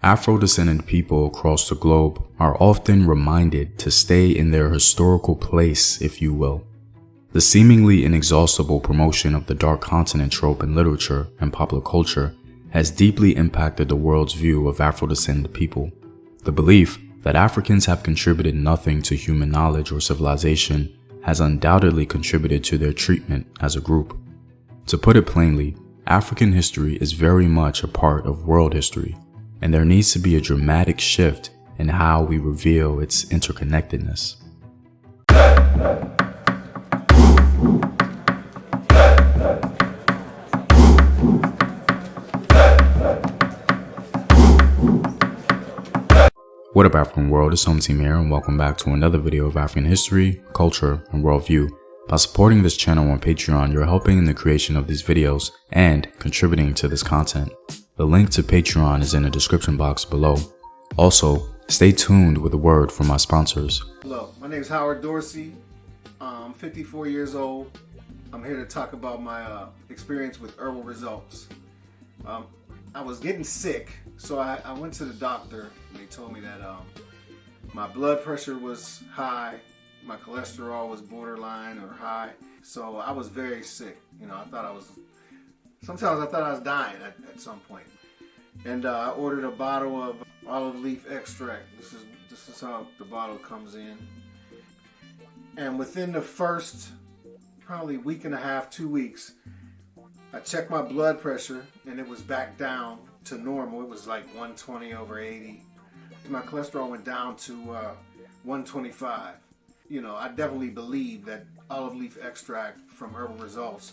Afro-descendant people across the globe are often reminded to stay in their historical place, if you will. The seemingly inexhaustible promotion of the dark continent trope in literature and popular culture has deeply impacted the world's view of Afro-descendant people. The belief that Africans have contributed nothing to human knowledge or civilization has undoubtedly contributed to their treatment as a group. To put it plainly, African history is very much a part of world history, and there needs to be a dramatic shift in how we reveal its interconnectedness. What up, African world? It's Home Team here, and welcome back to another video of African history, culture, and worldview. By supporting this channel on Patreon, you're helping in the creation of these videos and contributing to this content. The link to Patreon is in the description box below. Also, stay tuned with a word from my sponsors. Hello, my name is Howard Dorsey. I'm 54 years old. I'm here to talk about my experience with herbal results. I was getting sick, so I went to the doctor, and they told me that my blood pressure was high, my cholesterol was borderline or high, so I was very sick. You know, sometimes I thought I was dying at some point. And I ordered a bottle of olive leaf extract. This is how the bottle comes in. And within the first probably week and a half, 2 weeks, I checked my blood pressure and it was back down to normal. It was like 120/80. My cholesterol went down to 125. You know, I definitely believe that olive leaf extract from Herbal Results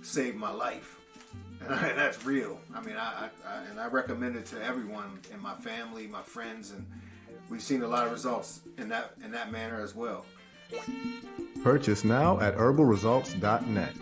saved my life. And that's real. I mean, I recommend it to everyone in my family, my friends, and we've seen a lot of results in that manner as well. Purchase now at herbalresults.net.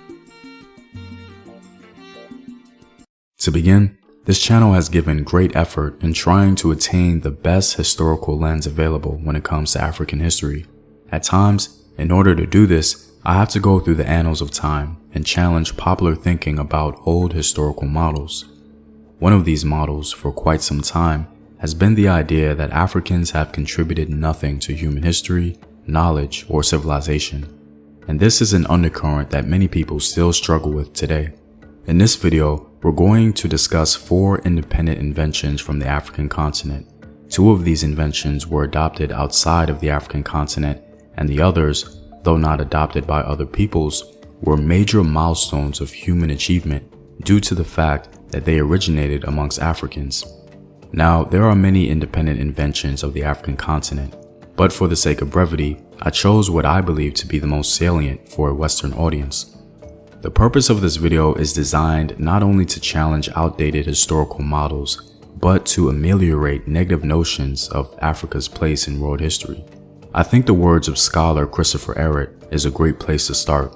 To begin, this channel has given great effort in trying to attain the best historical lens available when it comes to African history. At times, in order to do this, I have to go through the annals of time and challenge popular thinking about old historical models. One of these models, for quite some time, has been the idea that Africans have contributed nothing to human history, knowledge, or civilization. And this is an undercurrent that many people still struggle with today. In this video, we're going to discuss 4 independent inventions from the African continent. 2 of these inventions were adopted outside of the African continent, and the others, though not adopted by other peoples, were major milestones of human achievement due to the fact that they originated amongst Africans. Now, there are many independent inventions of the African continent, but for the sake of brevity, I chose what I believe to be the most salient for a Western audience. The purpose of this video is designed not only to challenge outdated historical models, but to ameliorate negative notions of Africa's place in world history. I think the words of scholar Christopher Ehret is a great place to start.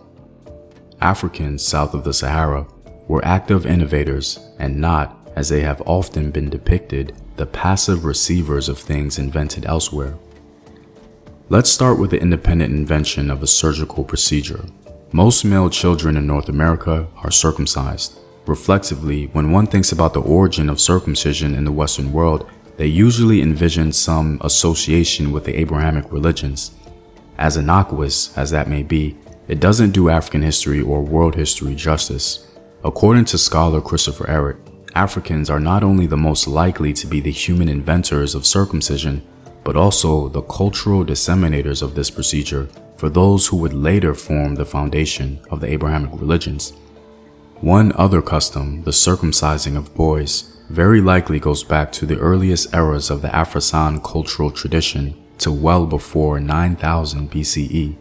Africans south of the Sahara were active innovators and not, as they have often been depicted, the passive receivers of things invented elsewhere. Let's start with the independent invention of a surgical procedure. Most male children in North America are circumcised. Reflexively, when one thinks about the origin of circumcision in the Western world, they usually envision some association with the Abrahamic religions. As innocuous as that may be, it doesn't do African history or world history justice. According to scholar Christopher Ehret, Africans are not only the most likely to be the human inventors of circumcision, but also the cultural disseminators of this procedure for those who would later form the foundation of the Abrahamic religions. One other custom, the circumcising of boys, very likely goes back to the earliest eras of the Afro-San cultural tradition to well before 9000 BCE.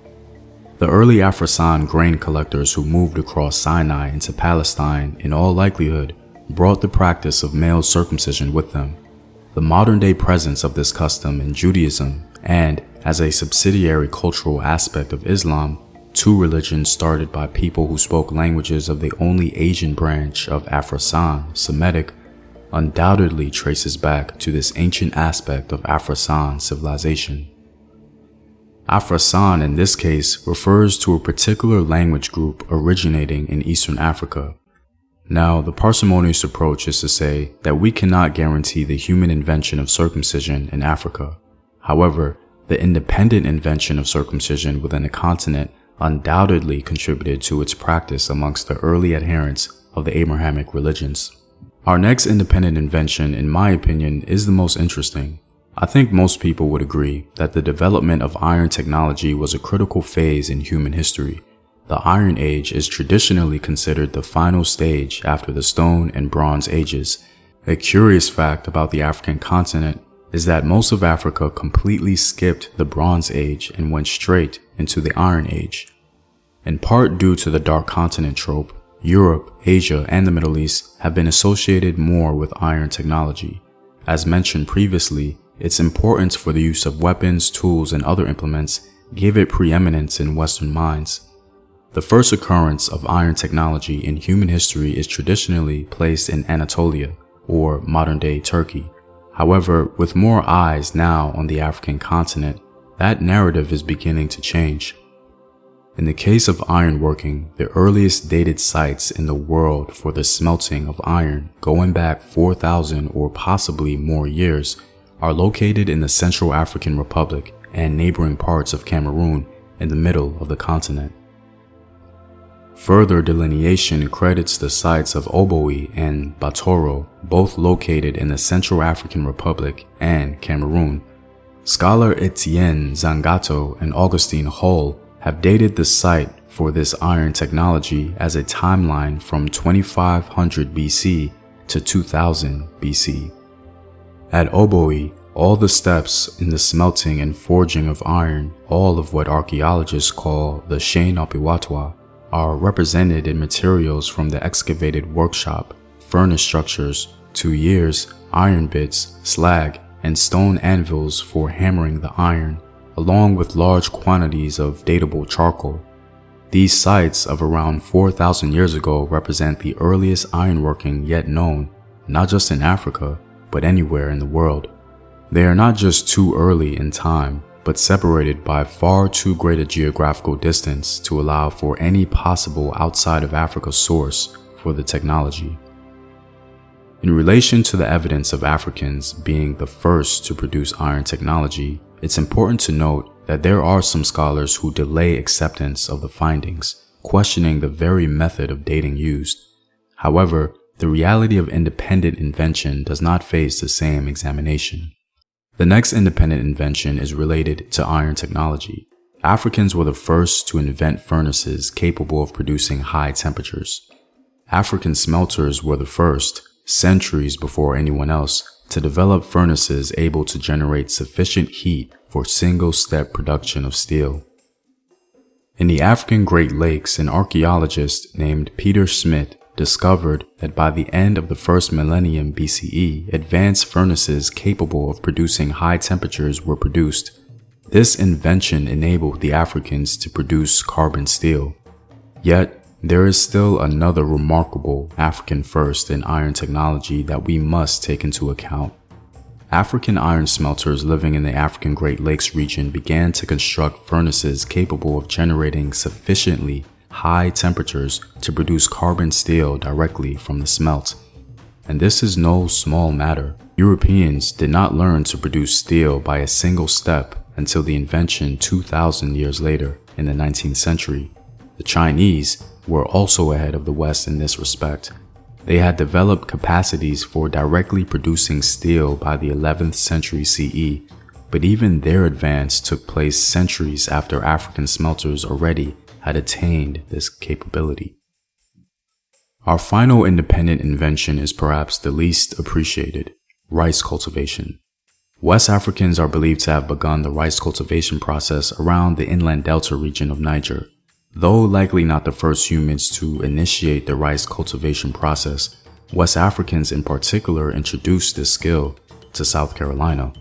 The early Afro-San grain collectors who moved across Sinai into Palestine in all likelihood brought the practice of male circumcision with them. The modern-day presence of this custom in Judaism and, as a subsidiary cultural aspect of Islam, 2 religions started by people who spoke languages of the only Asian branch of Afro-San, Semitic, undoubtedly traces back to this ancient aspect of Afro-San civilization. Afro-San in this case refers to a particular language group originating in Eastern Africa. Now, the parsimonious approach is to say that we cannot guarantee the human invention of circumcision in Africa. However, the independent invention of circumcision within the continent undoubtedly contributed to its practice amongst the early adherents of the Abrahamic religions. Our next independent invention, in my opinion, is the most interesting. I think most people would agree that the development of iron technology was a critical phase in human history. The Iron Age is traditionally considered the final stage after the Stone and Bronze Ages. A curious fact about the African continent is that most of Africa completely skipped the Bronze Age and went straight into the Iron Age. In part due to the Dark Continent trope, Europe, Asia, and the Middle East have been associated more with iron technology. As mentioned previously, its importance for the use of weapons, tools, and other implements gave it preeminence in Western minds. The first occurrence of iron technology in human history is traditionally placed in Anatolia, or modern-day Turkey. However, with more eyes now on the African continent, that narrative is beginning to change. In the case of ironworking, the earliest dated sites in the world for the smelting of iron, going back 4,000 or possibly more years, are located in the Central African Republic and neighboring parts of Cameroon in the middle of the continent. Further delineation credits the sites of Oboe and Batoro, both located in the Central African Republic and Cameroon. Scholar Etienne Zangato and Augustine Hull have dated the site for this iron technology as a timeline from 2500 BC to 2000 BC. At Oboe, all the steps in the smelting and forging of iron, all of what archaeologists call the Chaîne Opiwatois, are represented in materials from the excavated workshop, furnace structures, tuyers, iron bits, slag, and stone anvils for hammering the iron, along with large quantities of datable charcoal. These sites of around 4,000 years ago represent the earliest ironworking yet known, not just in Africa, but anywhere in the world. They are not just too early in time, but separated by far too great a geographical distance to allow for any possible outside of Africa source for the technology. In relation to the evidence of Africans being the first to produce iron technology, it's important to note that there are some scholars who delay acceptance of the findings, questioning the very method of dating used. However, the reality of independent invention does not face the same examination. The next independent invention is related to iron technology. Africans were the first to invent furnaces capable of producing high temperatures. African smelters were the first, centuries before anyone else, to develop furnaces able to generate sufficient heat for single-step production of steel. In the African Great Lakes, an archaeologist named Peter Smith discovered that by the end of the first millennium BCE, advanced furnaces capable of producing high temperatures were produced. This invention enabled the Africans to produce carbon steel. Yet, there is still another remarkable African first in iron technology that we must take into account. African iron smelters living in the African Great Lakes region began to construct furnaces capable of generating sufficiently high temperatures to produce carbon steel directly from the smelt. And this is no small matter. Europeans did not learn to produce steel by a single step until the invention 2,000 years later in the 19th century. The Chinese were also ahead of the West in this respect. They had developed capacities for directly producing steel by the 11th century CE, but even their advance took place centuries after African smelters already had attained this capability. Our final independent invention is perhaps the least appreciated: rice cultivation. West Africans are believed to have begun the rice cultivation process around the inland delta region of Niger. Though likely not the first humans to initiate the rice cultivation process, West Africans in particular introduced this skill to South Carolina.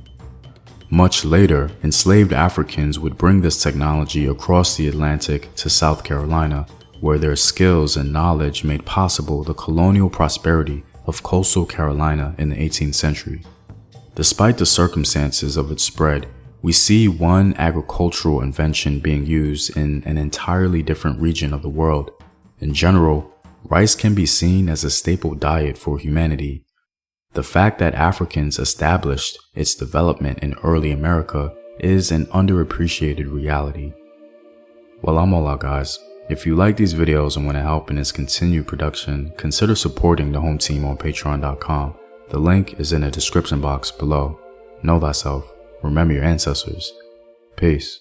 Much later, enslaved Africans would bring this technology across the Atlantic to South Carolina, where their skills and knowledge made possible the colonial prosperity of coastal Carolina in the 18th century. Despite the circumstances of its spread, we see one agricultural invention being used in an entirely different region of the world. In general, rice can be seen as a staple diet for humanity. The fact that Africans established its development in early America is an underappreciated reality. Well, I'm all out, guys. If you like these videos and want to help in its continued production, consider supporting the home team on patreon.com. The link is in the description box below. Know thyself. Remember your ancestors. Peace.